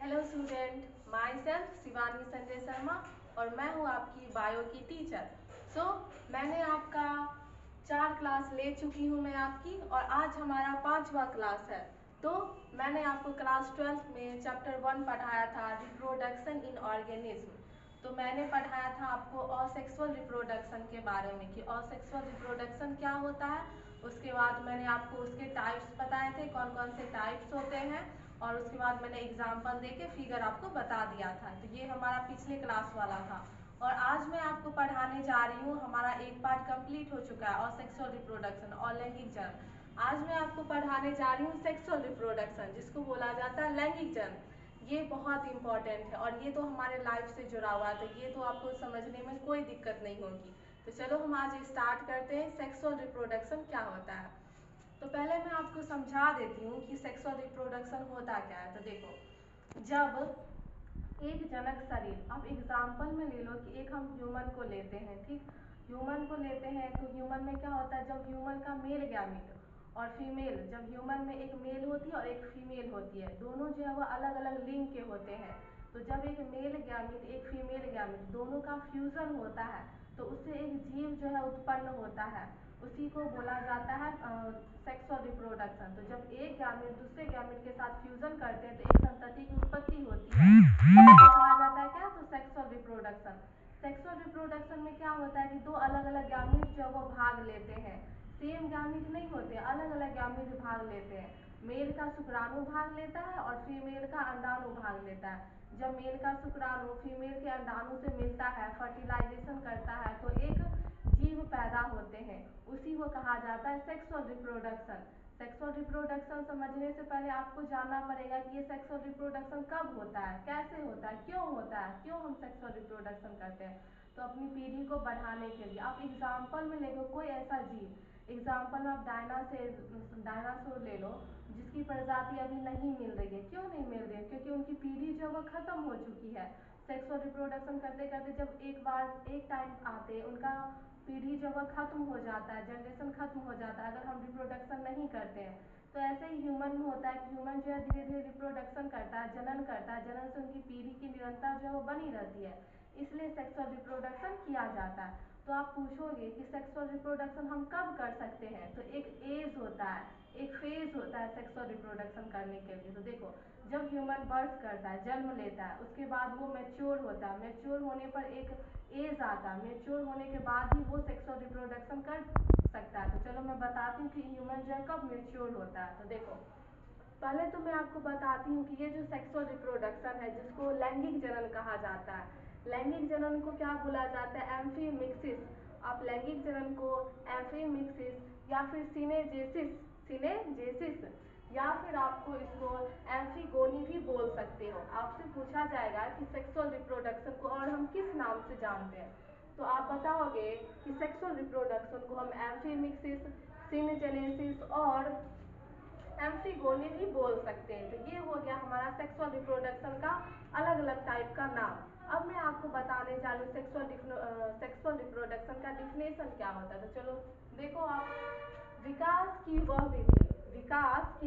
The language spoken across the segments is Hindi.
Hello student, my self Shivani Sanjay Sharma और मैं हूँ आपकी बायो की टीचर। मैंने आपका 4 क्लास ले चुकी हूँ मैं आपकी, और आज हमारा 5वां क्लास है। तो मैंने आपको क्लास 12 में चैप्टर 1 पढ़ाया था, रिप्रोडक्शन इन ऑर्गेनिज्म। तो मैंने पढ़ाया था आपको असेक्सुअल रिप्रोडक्शन के बारे में कि असेक्सुअल रिप्रोडक्शन क्या होता है। उसके बाद मैंने आपको उसके टाइप्स बताए थे, कौन कौन से टाइप्स होते हैं, और उसके बाद मैंने एग्जाम्पल देके फिगर आपको बता दिया था। तो ये हमारा पिछले क्लास वाला था। और आज मैं आपको पढ़ाने जा रही हूँ, हमारा एक पार्ट कंप्लीट हो चुका है असेक्सुअल रिप्रोडक्शन और लैंगिक जन्म। आज मैं आपको पढ़ाने जा रही हूँ सेक्सुअल रिप्रोडक्शन, जिसको बोला जाता है लैंगिक जन्म। ये बहुत इंपॉर्टेंट है और ये तो हमारे लाइफ से जुड़ा हुआ है, तो ये तो आपको समझने में कोई दिक्कत नहीं होगी। तो चलो हम आज स्टार्ट करते हैं, सेक्सुअल रिप्रोडक्शन क्या होता है। तो पहले मैं आपको समझा देती हूँ कि सेक्सुअल रिप्रोडक्शन होता क्या है। तो देखो, जब एक जनक शरीर, अब एग्जाम्पल में ले लो कि एक हम ह्यूमन को लेते हैं, ठीक। ह्यूमन को लेते हैं तो ह्यूमन में क्या होता है, जब ह्यूमन का मेल गैमीट और फीमेल, जब ह्यूमन में एक मेल होती है और एक फीमेल होती है, दोनों जो है वो अलग अलग लिंग के होते हैं। तो जब एक मेल गैमीट एक फीमेल गैमीट दोनों का फ्यूजन होता है तो उससे एक जीव जो है उत्पन्न होता है, उसी को बोला जाता है सेक्सुअल रिप्रोडक्शन। तो जब एक गैमीट दूसरे गैमीट के साथ फ्यूजन करते हैं तो एक संतति की उत्पत्ति होती है, तो कहा जाता है क्या, तो सेक्सुअल रिप्रोडक्शन। सेक्सुअल रिप्रोडक्शन में क्या होता है कि दो अलग अलग गैमीट जो वो भाग लेते हैं, सेम गैमीट नहीं होते, अलग अलग गैमीट भाग लेते हैं। मेल का शुक्राणु भाग लेता है और फीमेल का अंडाणु भाग लेता है। जब मेल का शुक्राणु फीमेल के अंडाणु से मिलता है, फर्टिलाइजेशन करता है, तो एक जीव पैदा होते हैं, उसी को कहा जाता है सेक्सुअल रिप्रोडक्शन। सेक्सुअल रिप्रोडक्शन समझने से पहले आपको जानना पड़ेगा कि ये सेक्सुअल रिप्रोडक्शन कब होता है, कैसे होता है, क्यों होता है, क्यों हम सेक्सुअल रिप्रोडक्शन करते हैं। तो अपनी पीढ़ी को बढ़ाने के लिए आप एग्जाम्पल में ले लो कोई ऐसा जीव, एग्जाम्पल में आप डायनासोर ले लो, जिसकी प्रजाति अभी नहीं मिल रही है। क्यों नहीं मिल रही है, क्योंकि उनकी पीढ़ी जो वो खत्म हो चुकी है। सेक्सुअल रिप्रोडक्शन करते करते जब एक टाइम आते उनका पीढ़ी जो वो खत्म हो जाता है, जनरेशन खत्म हो जाता है अगर हम रिप्रोडक्शन नहीं करते हैं। तो ऐसे ही ह्यूमन में होता है कि ह्यूमन जो है धीरे धीरे रिप्रोडक्शन करता है, जनन करता है, जनन से उनकी पीढ़ी की निरंतरता जो है वो बनी रहती है, इसलिए सेक्सुअल रिप्रोडक्शन किया जाता है। तो आप पूछोगे कि सेक्सुअल रिप्रोडक्शन हम कब कर सकते हैं, तो एक एज होता है, एक फेज होता है सेक्सुअल रिप्रोडक्शन करने के लिए। तो देखो, जब ह्यूमन बर्थ करता है, जन्म लेता है, उसके बाद वो मैच्योर होता है, मैच्योर होने पर एक एज आता है, मैच्योर होने के बाद ही वो सेक्सुअल रिप्रोडक्शन कर सकता है। तो चलो मैं बताती हूँ कि ह्यूमन जो है कब मैच्योर होता है। तो देखो, पहले तो मैं आपको बताती हूँ कि ये जो सेक्सुअल रिप्रोडक्शन है, जिसको लैंगिक जनन कहा जाता है, लैंगिक जनन को क्या बोला जाता है, एम्फीमिक्सिस। आप लैंगिक जनन को एम्फीमिक्सिस या फिर सिनेजेसिस या फिर आपको इसको एम्फीगोनी भी बोल सकते हो। आपसे पूछा जाएगा कि सेक्सुअल रिप्रोडक्शन को और हम किस नाम से जानते हैं, तो आप बताओगे कि सेक्सुअल रिप्रोडक्शन को हम एम्फीमिक्सिस, सिनेजेनेसिस और एम्फीगोनी भी बोल सकते हैं। तो ये हो गया हमारा सेक्सुअल रिप्रोडक्शन का अलग अलग टाइप का नाम। अब मैं आपको बताने जा रही हूँ सेक्सुअल रिप्रोडक्शन का डिफिनेशन क्या होता है। तो चलो देखो, आप विकास की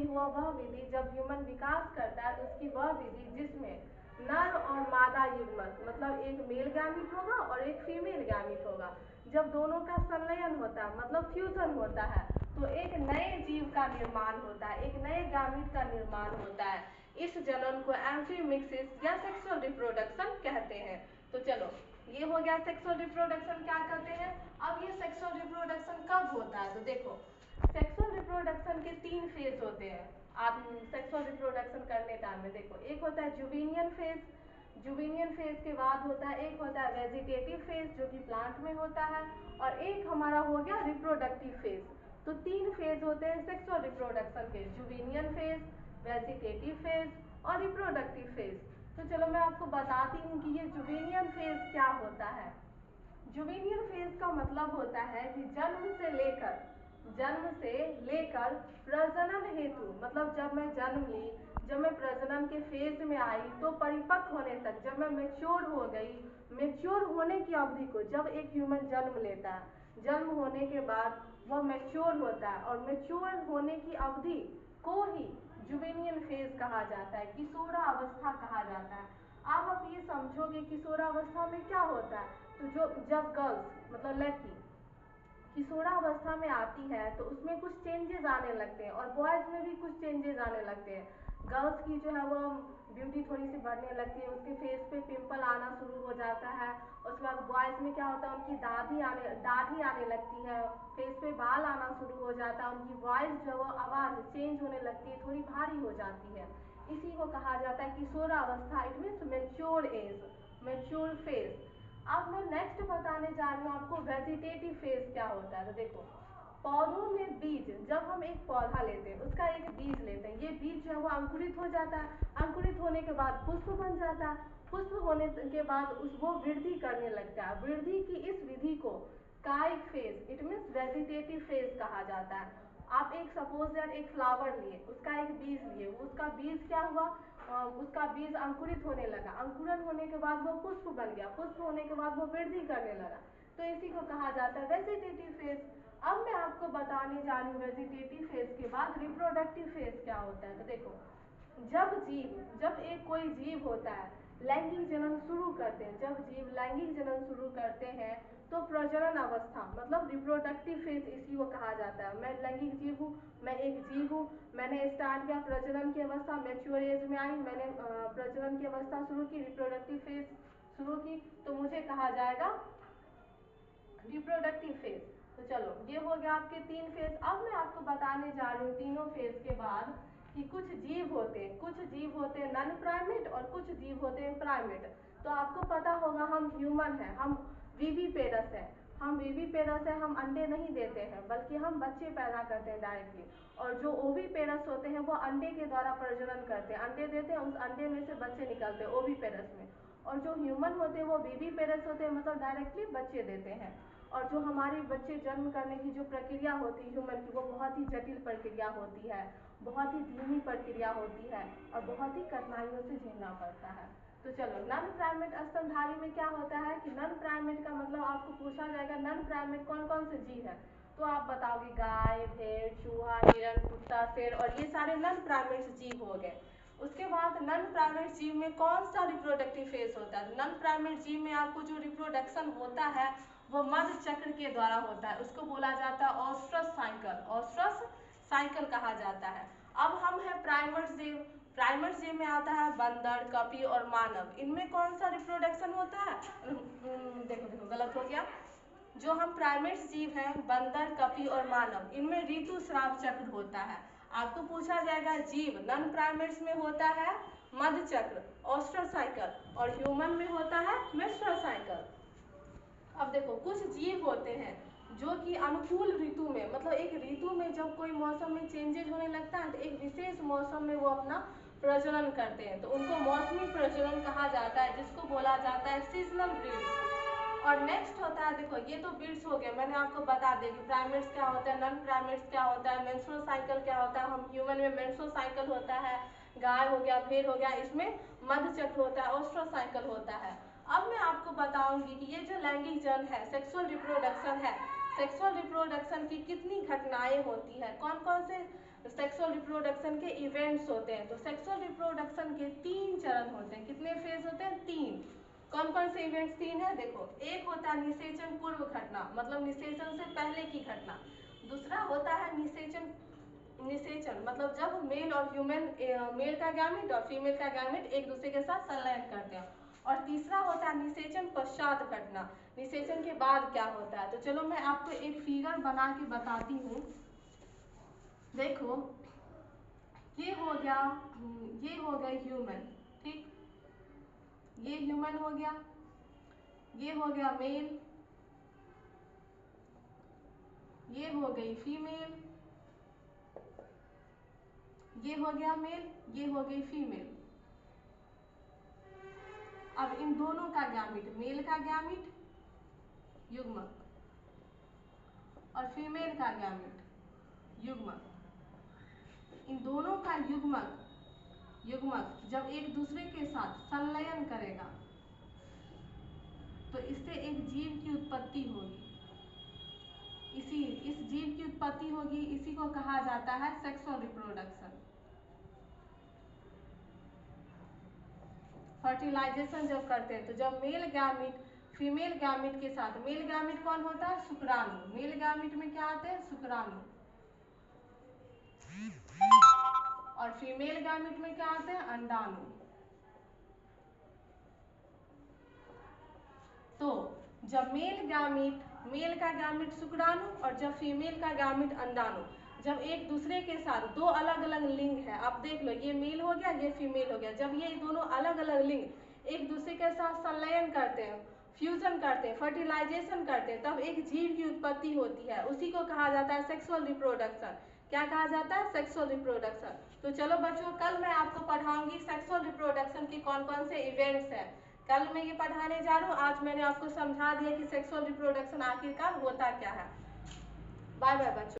वह विधि जब ह्यूमन विकास करता है तो उसकी वह विधि जिसमें नर और मादा युग्मक, मतलब एक मेल गैमीट होगा और एक फीमेल गैमीट होगा, जब दोनों का संलयन होता है, मतलब फ्यूजन होता है, तो एक नए जीव का निर्माण होता है, एक नए गैमीट का निर्माण होता है। इस जनन को एम्फीमिक्सिस या सेक्सुअल रिप्रोडक्शन कहते हैं। तो चलो, ये हो गया सेक्सुअल रिप्रोडक्शन क्या कहते हैं। अब ये सेक्सुअल रिप्रोडक्शन कब होता है, तो देखो, सेक्सुअल रिप्रोडक्शन के 3 फेज होते हैं। आप सेक्सुअल रिप्रोडक्शन करने टाइम में देखो, एक होता है जुवेनियल फेज, जुवेनियल फेज के बाद होता है, एक होता है वेजिटेटिव फेज जो कि प्लांट में होता है, और एक हमारा हो गया रिप्रोडक्टिव फेज। तो 3 फेज होते हैं सेक्सुअल रिप्रोडक्शन के, जुवेनियल फेज, वेजिटेटिव फेज और रिप्रोडक्टिव फेज। तो चलो मैं आपको बताती हूँ कि ये जुवेनियल फेज क्या होता है। जुवेनियल फेज का मतलब होता है कि जन्म से लेकर प्रजनन हेतु, मतलब जब मैं जन्म ली, जब मैं प्रजनन के फेज में आई, तो परिपक्व होने तक, जब मैं मैच्योर हो गई, मैच्योर होने की अवधि को, जब एक ह्यूमन जन्म लेता है, जन्म होने के बाद वह मैच्योर होता है, और मैच्योर होने की अवधि को ही जुवेनियल फेज कहा जाता है, किशोरावस्था कहा जाता है। आप ये समझोगे किशोरावस्था में क्या होता है, तो जो जब गर्ल्स मतलब लड़की किशोरावस्था में आती है तो उसमें कुछ चेंजेस आने लगते हैं और बॉयज़ में भी कुछ चेंजेस आने लगते हैं। गर्ल्स की जो है वो ब्यूटी थोड़ी सी बढ़ने लगती है, उसके फेस पे पिंपल आना शुरू हो जाता है। उसके बाद बॉयज़ में क्या होता है, उनकी दाढ़ी आने लगती है, फेस पे बाल आना शुरू हो जाता है, उनकी वॉइस जो है वो आवाज़ चेंज होने लगती है, थोड़ी भारी हो जाती है। इसी को कहा जाता है किशोरावस्था। It means mature age, mature phase. अब मैं नेक्स्ट बताने जा रही हूँ आपको वेजिटेटिव फेज क्या होता है। तो देखो, पौधों में बीज, जब हम एक पौधा लेते हैं उसका एक बीज लेते हैं, ये बीज जो है वो अंकुरित हो जाता है, अंकुरित होने के बाद पुष्प बन जाता है, पुष्प होने के बाद वो वृद्धि करने लगता है। वृद्धि की इस विधि को कायिक phase, it means vegetative phase कहा जाता है। आप एक सपोज दैट एक फ्लावर लिए, उसका एक बीज लिए, उसका बीज क्या हुआ, उसका बीज अंकुरित होने लगा, अंकुरन होने के बाद वो पुष्प बन गया, पुष्प होने के बाद वो वृद्धि करने लगा, तो इसी को कहा जाता है वेजिटेटिव फेज। अब मैं आपको बताने जा रही हूँ वेजिटेटिव फेज के बाद रिप्रोडक्टिव फेज क्या होता है। तो देखो, जब एक कोई जीव होता है लैंगिक जनन शुरू करते हैं, जब जीव लैंगिक जनन शुरू करते हैं तो प्रजनन अवस्था मतलब रिप्रोडक्टिव फेज इसी को कहा जाता है। मैं लैंगिक जीव हूँ, मैं एक जीव हूँ, मैंने स्टार्ट किया प्रजनन की अवस्था, मैच्योर एज में आई, मैंने प्रजनन की अवस्था शुरू की, रिप्रोडक्टिव फेज शुरू की, तो मुझे कहा जाएगा रिप्रोडक्टिव फेज। तो चलो, ये हो गया आपके 3 फेज। अब मैं आपको बताने जा रही हूँ तीनों फेज के बाद कि कुछ जीव होते हैं नॉन प्राइमेट और कुछ जीव होते हैं प्राइमेट। तो आपको पता होगा हम ह्यूमन हैं, हम विविपेरस हैं, हम अंडे नहीं देते हैं बल्कि हम बच्चे पैदा करते हैं डायरेक्टली। और जो ओविपेरस होते हैं वो अंडे के द्वारा प्रजनन करते हैं, अंडे देते हैं, उस अंडे में से बच्चे निकलते हैं ओविपेरस में। और जो ह्यूमन होते हैं वो विविपेरस होते हैं, मतलब डायरेक्टली बच्चे देते हैं। और जो हमारी बच्चे जन्म करने की जो प्रक्रिया होती है ह्यूमन की, वो बहुत ही जटिल प्रक्रिया होती है, बहुत ही धीमी प्रक्रिया होती है और बहुत ही कठिनाइयों से झेलना पड़ता है। तो चलो, नॉन प्राइमेट स्तनधारी में क्या होता है कि नॉन प्राइमेट का मतलब आपको पूछा जाएगा नॉन प्राइमेट कौन कौन से जीव है, तो आप बताओगे गाय, भेड़, चूहा, हिरण, कुत्ता, शेर, और ये सारे नॉन प्राइमेट जीव हो गए। उसके बाद नॉन प्राइमेट जीव में कौन सा रिप्रोडक्टिव फेज होता है। नॉन प्राइमेट जीव में आपको जो रिप्रोडक्शन होता है वो मध्य चक्र के द्वारा होता है, उसको बोला जाता है ऑस्ट्रस साइकिल, ऑस्ट्रस साइकिल कहा जाता है। अब हम हैं प्राइमेट जीव। प्राइमेट जीव में आता है बंदर, कपी और मानव। इनमें कौन सा रिप्रोडक्शन होता है, देखो गलत हो गया। जो हम प्राइमेट जीव हैं बंदर, कपी और मानव, इनमें ऋतुस्राव चक्र होता है। आपको पूछा जाएगा जीव नॉन प्राइमेट्स में होता है मध्य चक्र, ऑस्ट्रस साइकिल, और ह्यूमन में होता है मेंस्ट्रुअल साइकिल। अब देखो, कुछ जीव होते हैं जो कि अनुकूल ऋतु में, मतलब एक ऋतु में जब कोई मौसम में चेंजेस होने लगता है तो एक विशेष मौसम में वो अपना प्रजनन करते हैं, तो उनको मौसमी प्रजनन कहा जाता है, जिसको बोला जाता है सीजनल ब्रीड्स। और नेक्स्ट होता है, देखो ये तो ब्रीड्स हो गए, मैंने आपको बता दिया कि प्राइमेट्स क्या होता है, नॉन प्राइमेट्स क्या होता है, मेंस्ट्रुअल साइकिल क्या होता है। हम ह्यूमन में मेंस्ट्रुअल साइकिल होता है, गाय हो गया, भेड़ हो गया, इसमें मध्य चक्र होता है, ऑस्ट्रस साइकिल होता है। अब मैं आपको बताऊंगी कि ये जो लैंगिक जनन है, सेक्सुअल रिप्रोडक्शन है, सेक्सुअल रिप्रोडक्शन की कितनी घटनाएं होती है, कौन कौन से सेक्सुअल रिप्रोडक्शन के इवेंट्स होते हैं। तो सेक्सुअल रिप्रोडक्शन के 3 चरण होते हैं। कितने फेज होते हैं, 3। कौन कौन से इवेंट्स 3 है, देखो, एक होता है निषेचन पूर्व घटना, मतलब निषेचन से पहले की घटना। दूसरा होता है निषेचन मतलब जब मेल और ह्यूमन, मेल का गैमेट और फीमेल का गैमेट एक दूसरे के साथ संलयन करते हैं। और तीसरा होता है निषेचन पश्चात घटना, निषेचन के बाद क्या होता है। तो चलो मैं आपको एक फिगर बना के बताती हूँ। देखो, ये हो गया ह्यूमन, ठीक, ये ह्यूमन हो गया, ये हो गया मेल, ये हो गई फीमेल, ये हो गया मेल, ये हो गई फीमेल। अब इन दोनों का गैमेट, मेल का गैमेट युग्मक और फीमेल का गैमेट युग्मक, इन दोनों का युग्मक जब एक दूसरे के साथ संलयन करेगा तो इससे एक जीव की उत्पत्ति होगी। इस जीव की उत्पत्ति होगी, इसी को कहा जाता है सेक्सुअल रिप्रोडक्शन। फर्टिलाइजेशन जब करते हैं तो जब मेल गैमीट फीमेल गैमीट के साथ, मेल गैमीट कौन होता है? शुक्राणु। मेल गैमीट में क्या आते हैं? शुक्राणु। और फीमेल गैमीट में क्या आते हैं? अंडाणु। तो जब मेल का गैमीट शुक्राणु और जब फीमेल का गैमीट अंडाणु, जब एक दूसरे के साथ दो अलग अलग लिंग है, आप देख लो ये मेल हो गया, ये फीमेल हो गया, जब ये दोनों अलग अलग लिंग एक दूसरे के साथ संलयन करते हैं, फ्यूजन करते हैं, फर्टिलाइजेशन करते हैं, तब एक जीव की उत्पत्ति होती है। उसी को कहा जाता है सेक्सुअल रिप्रोडक्शन। क्या कहा जाता है? Sexual reproduction. तो चलो बच्चों, कल मैं आपको पढ़ाऊंगी सेक्सुअल रिप्रोडक्शन के कौन कौन से इवेंट्स हैं। कल मैं ये पढ़ाने जा रहा हूँ। आज मैंने आपको समझा दिया कि सेक्सुअल रिप्रोडक्शन आखिरकार होता क्या है। बाय बाय बच्चों।